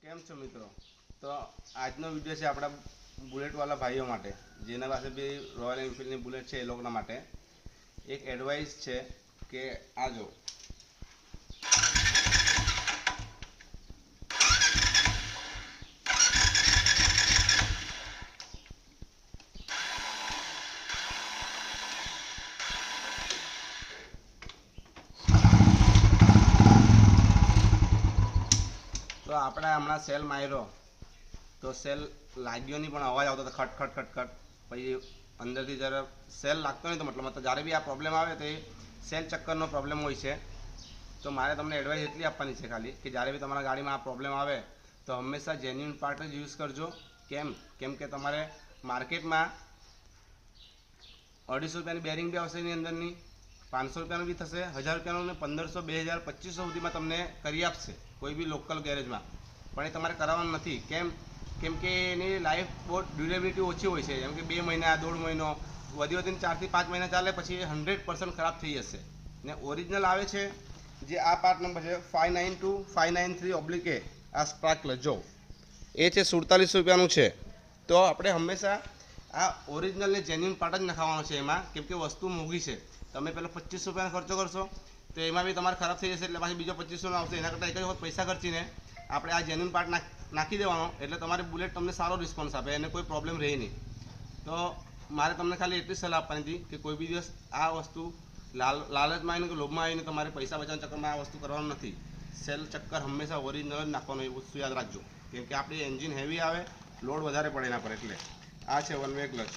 કેમ છો મિત્રો? તો આજનો વિડીયો છે આપણા બુલેટવાળા ભાઈઓ માટે, જેના પાસે બી રોયલ એનફિલ્ડની બુલેટ છે એ લોકોના માટે એક એડવાઇસ છે કે આ જો તો આપણે હમણાં સેલ માર્યો તો સેલ લાગ્યો નહીં, પણ અવાજ આવતો હતો ખટ ખટ ખટ ખટ. પછી અંદરથી જ્યારે સેલ લાગતો નહીં તો મતલબ જ્યારે બી આ પ્રોબ્લેમ આવે તો એ સેલ ચક્કરનો પ્રોબ્લેમ હોય છે. તો મારે તમને એડવાઇસ એટલી આપવાની છે ખાલી કે જ્યારે બી તમારા ગાડીમાં આ પ્રોબ્લેમ આવે તો હંમેશા જેન્યુઇન પાર્ટ જ યુઝ કરજો. કેમ કે તમારે માર્કેટમાં 250 રૂપિયાની બેરિંગ બી આવશે એની અંદરની, 500 રૂપિયાનું બી થશે, 1000 રૂપિયાનું ને 1500, 2000, 2500 સુધીમાં તમને કરી આપશે કોઈ બી લોકલ ગેરેજમાં. પણ એ તમારે કરાવવાનું નથી. કેમ કે એની લાઈફ બહુ ડ્યુરેબિલિટી ઓછી હોય છે. જેમ કે 2 મહિના, 1.5 મહિનો, વધી વધીને 4 થી 5 મહિના ચાલે, પછી એ 100% ખરાબ થઈ જશે. ને ઓરિજિનલ આવે છે જે આ પાર્ટ નંબર છે 592593/A, આ સ્પાર્કલર જો એ છે 47 રૂપિયાનું છે. તો આપણે હંમેશા આ ઓરિજિનલને જેન્યુઇન પાર્ટ જ નખાવવાનો છે એમાં, કેમ કે વસ્તુ મોંઘી છે. તમે પહેલાં 2500 રૂપિયાનો ખર્ચો કરશો તો એમાં બી તમારે ખરાબ થઈ જશે, એટલે પાછી બીજો 2500 આવશે. એના કરતાં એક જ વખત પૈસા ખર્ચીને આપણે આ જેન્યુઇન પાર્ટ નાખી દેવાનો, એટલે તમારી બુલેટ તમને સારો રિસ્પોન્સ આપે, એને કોઈ પ્રોબ્લેમ રહે નહીં. તો મારે તમને ખાલી એટલી સલાહ આપવાની હતી કે કોઈ બી દિવસ આ વસ્તુ લાલચમાં આવીને કે લોભમાં આવીને તમારે પૈસા બચાવવાના ચક્કરમાં આ વસ્તુ કરવાનું નથી. સેલ ચક્કર હંમેશા ઓરિજિનલ જ નાખવાનો, એ વસ્તુ યાદ રાખજો. કેમ કે આપણી એન્જિન હેવી આવે, લોડ વધારે પડે એના પર. એટલે આ છે વન વે ક્લચ.